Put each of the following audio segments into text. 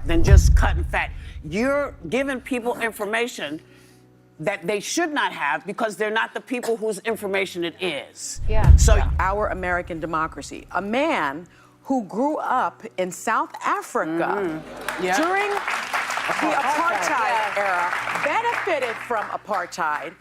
than just cutting fat. You're giving people information that they should not have because they're not the people whose information it is. So our American democracy, a man who grew up in South Africa during the apartheid era, benefited from apartheid.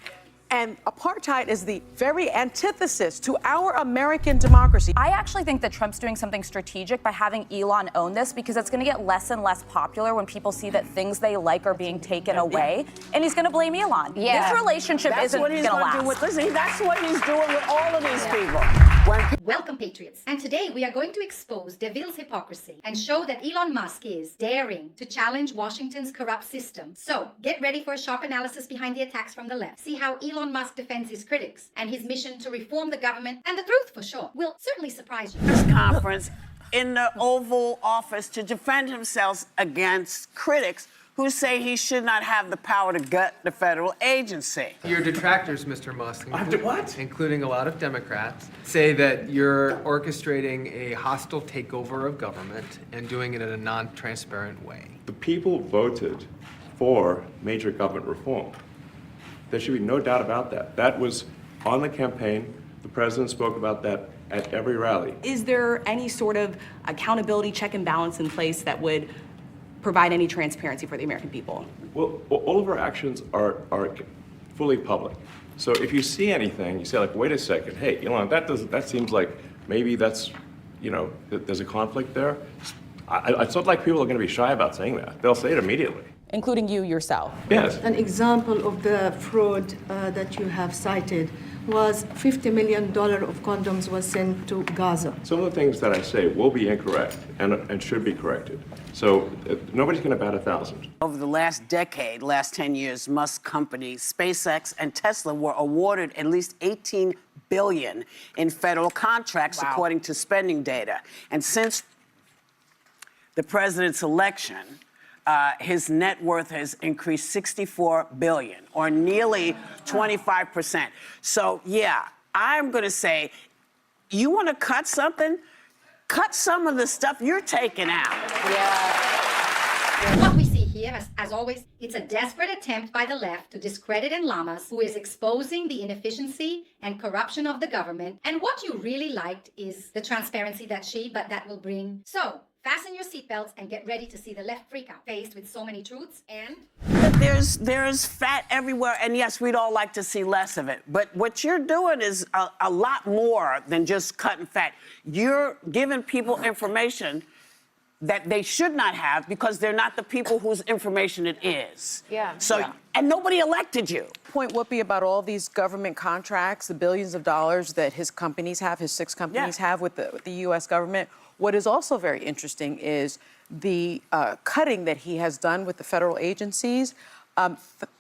And apartheid is the very antithesis to our American democracy. I actually think that Trump's doing something strategic by having Elon own this, because it's going to get less and less popular when people see that things they like are being taken away. And he's going to blame Elon. This relationship isn't going to last. Listen, that's what he's doing with all of these people. Welcome, Patriots. And today we are going to expose DeVille's hypocrisy and show that Elon Musk is daring to challenge Washington's corrupt system. So get ready for a sharp analysis behind the attacks from the left. See how Elon Musk defends his critics and his mission to reform the government, and the truth, for sure, will certainly surprise you. This conference in the Oval Office to defend himself against critics who say he should not have the power to gut the federal agency. Your detractors, Mr. Musk, What? including a lot of Democrats, say that you're orchestrating a hostile takeover of government and doing it in a non-transparent way. The people voted for major government reform. There should be no doubt about that. That was on the campaign. The president spoke about that at every rally. Is there any sort of accountability check and balance in place that would provide any transparency for the American people? Well, all of our actions are fully public. So if you see anything, you say like, wait a second, hey, Elon, that seems like maybe that's, there's a conflict there. It's not like people are going to be shy about saying that. They'll say it immediately. Including you yourself. Yes. An example of the fraud that you have cited was $50 million of condoms was sent to Gaza. Some of the things that I say will be incorrect and should be corrected. So nobody's going to bat 1,000. Over the last decade, last 10 years, Musk companies, SpaceX and Tesla were awarded at least $18 billion in federal contracts, according to spending data. And since the president's election, his net worth has increased $64 billion, or nearly 25%. So, yeah, I'm going to say, you want to cut something? Cut some of the stuff you're taking out. What we see here, as always, it's a desperate attempt by the left to discredit Lamas, who is exposing the inefficiency and corruption of the government. And what you really liked is the transparency that will bring. So, fasten your seatbelts and get ready to see the left freak out, faced with so many truths and... There's fat everywhere, and yes, we'd all like to see less of it. But what you're doing is a lot more than just cutting fat. You're giving people information that they should not have because they're not the people whose information it is. And nobody elected you. Point Whoopi about all these government contracts, the billions of dollars that his companies have, his 6 companies have with the U.S. government. What is also very interesting is the cutting that he has done with the federal agencies.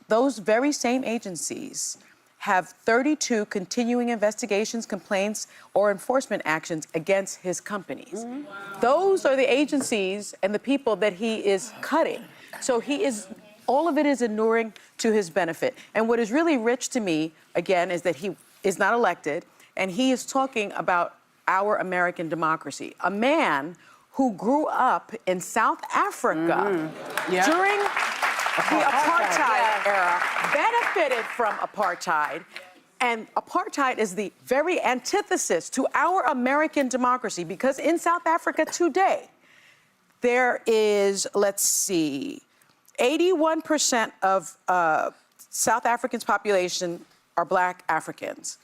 Those very same agencies have 32 continuing investigations, complaints, or enforcement actions against his companies. Those are the agencies and the people that he is cutting. So all of it is inuring to his benefit. And what is really rich to me, again, is that he is not elected, and he is talking about our American democracy. A man who grew up in South Africa during the apartheid era, benefited from apartheid, and apartheid is the very antithesis to our American democracy, because in South Africa today, there is, 81% of South Africans' population are Black Africans.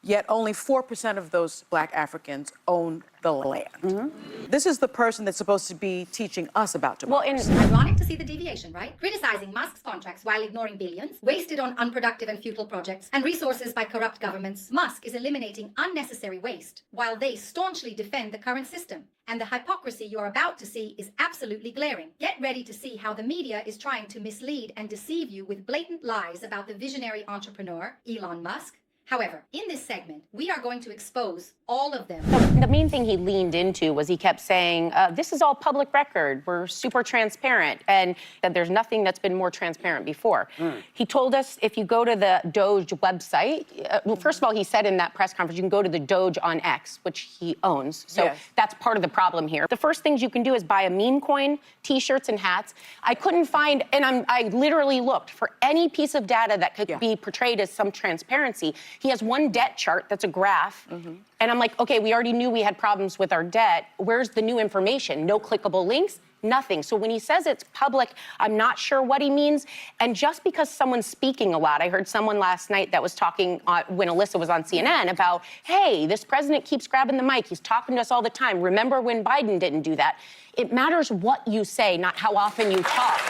Yet only 4% of those Black Africans own the land. This is the person that's supposed to be teaching us about democracy. Well, ironic to see the deviation, right? Criticizing Musk's contracts while ignoring billions, wasted on unproductive and futile projects, and resources by corrupt governments. Musk is eliminating unnecessary waste, while they staunchly defend the current system. And the hypocrisy you're about to see is absolutely glaring. Get ready to see how the media is trying to mislead and deceive you with blatant lies about the visionary entrepreneur, Elon Musk, However, in this segment, we are going to expose all of them. The main thing he leaned into was he kept saying, this is all public record. We're super transparent, and that there's nothing that's been more transparent before. He told us if you go to the Doge website, well, first of all, he said in that press conference, you can go to the Doge on X, which he owns. So that's part of the problem here. The first things you can do is buy a meme coin, T-shirts and hats. I couldn't find, and I literally looked for any piece of data that could be portrayed as some transparency. He has one debt chart that's a graph. And I'm like, okay, we already knew we had problems with our debt. Where's the new information? No clickable links, nothing. So when he says it's public, I'm not sure what he means. And just because someone's speaking a lot, I heard someone last night that was talking when Alyssa was on CNN about, hey, this president keeps grabbing the mic. He's talking to us all the time. Remember when Biden didn't do that? It matters what you say, not how often you talk.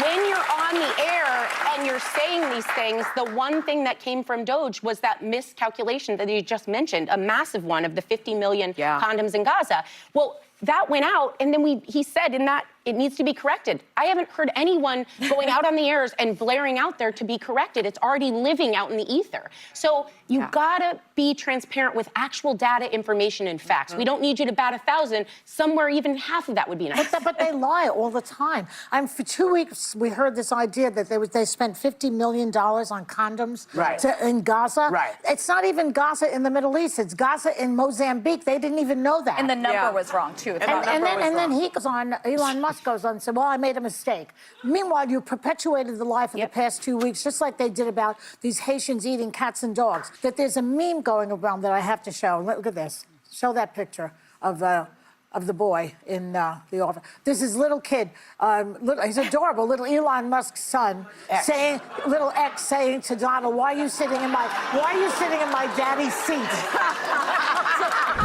When you're on the air and you're saying these things, the one thing that came from Doge was that miscalculation that you just mentioned, a massive one of the 50 million condoms in Gaza. Well, that went out, and then he said in that it needs to be corrected. I haven't heard anyone going out on the airs and blaring out there to be corrected. It's already living out in the ether. So you gotta be transparent with actual data, information, and facts. We don't need you to bat 1,000. Somewhere even half of that would be nice. But they lie all the time. For 2 weeks, we heard this idea that they spent $50 million on condoms in Gaza. It's not even Gaza in the Middle East. It's Gaza in Mozambique. They didn't even know that. And the number was wrong, too. And then he goes on, Elon Musk goes on and said, well, I made a mistake. Meanwhile, you perpetuated the lie for the past 2 weeks, just like they did about these Haitians eating cats and dogs. That there's a meme going around that I have to show. Look at this. Show that picture of the boy in the office. This is little kid, he's adorable, little Elon Musk's son, saying, little X saying to Donald, why are you sitting in my daddy's seat?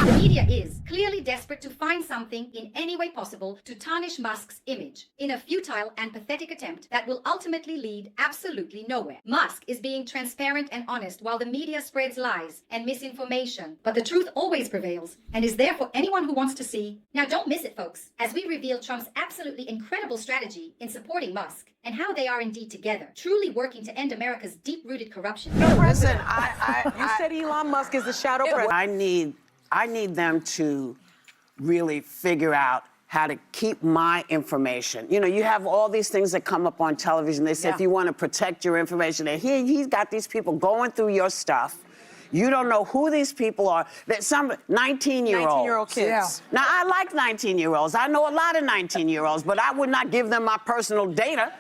The media is clearly desperate to find something in any way possible to tarnish Musk's image in a futile and pathetic attempt that will ultimately lead absolutely nowhere. Musk is being transparent and honest while the media spreads lies and misinformation, but the truth always prevails and is there for anyone who wants to see. Now don't miss it, folks, as we reveal Trump's absolutely incredible strategy in supporting Musk and how they are indeed together, truly working to end America's deep-rooted corruption. Listen, You said Elon Musk is the shadow president. I need them to really figure out how to keep my information. You know, you have all these things that come up on television. They say if you want to protect your information, and he's got these people going through your stuff. You don't know who these people are. Some 19-year-olds. 19-year-old kids. Now, I like 19-year-olds. I know a lot of 19-year-olds, but I would not give them my personal data.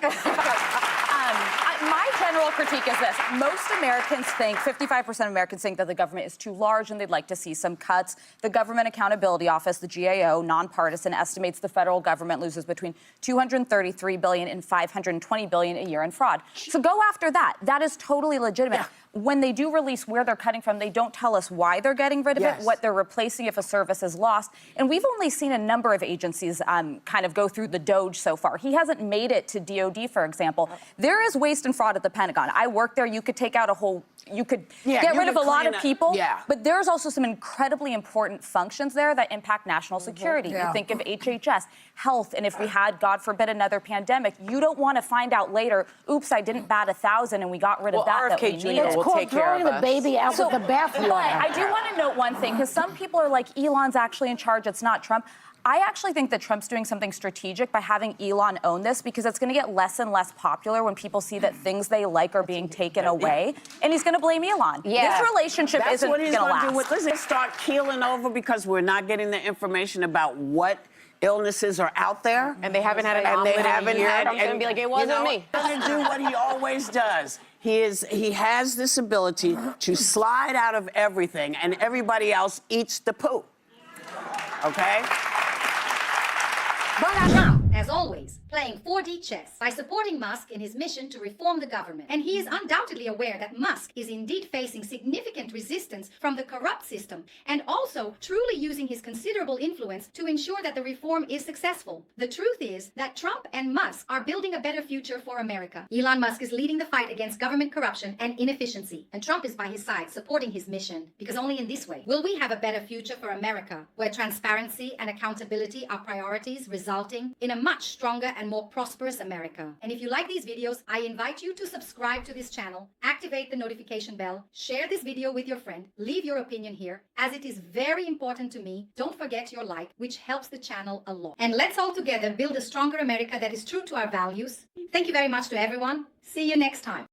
My general critique is this. Most Americans think, 55% of Americans think that the government is too large and they'd like to see some cuts. The Government Accountability Office, the GAO, nonpartisan, estimates the federal government loses between $233 billion and $520 billion a year in fraud. So go after that. That is totally legitimate. When they do release where they're cutting from, they don't tell us why they're getting rid of it, what they're replacing if a service is lost. And we've only seen a number of agencies kind of go through the Doge so far. He hasn't made it to DOD, for example. There is waste and fraud at the Pentagon. I work there. You could take out get rid of a lot of people. But there's also some incredibly important functions there that impact national security. You think of HHS, health, and if we had, God forbid, another pandemic, you don't want to find out later, oops, I didn't bat 1,000 and we got rid of that we needed. It's called throwing the baby out with the bathwater. But I do want to note one thing, because some people are like, Elon's actually in charge, it's not Trump. I actually think that Trump's doing something strategic by having Elon own this, because it's going to get less and less popular when people see that things they like are being taken away, and he's going to blame Elon. This relationship isn't going to last. Do. Listen, start keeling over because we're not getting the information about what illnesses are out there. And they haven't had an omelet in a year. I'm going to be like, it wasn't me. He doesn't do what he always does. He has this ability to slide out of everything, and everybody else eats the poo. Okay? As always, playing 4D chess by supporting Musk in his mission to reform the government. And he is undoubtedly aware that Musk is indeed facing significant resistance from the corrupt system, and also truly using his considerable influence to ensure that the reform is successful. The truth is that Trump and Musk are building a better future for America. Elon Musk is leading the fight against government corruption and inefficiency, and Trump is by his side supporting his mission, because only in this way will we have a better future for America, where transparency and accountability are priorities, resulting in a much stronger and and more prosperous America. And if you like these videos, I invite you to subscribe to this channel, activate the notification bell, share this video with your friend, leave your opinion here, as it is very important to me. Don't forget your like, which helps the channel a lot. And let's all together build a stronger America that is true to our values. Thank you very much to everyone. See you next time.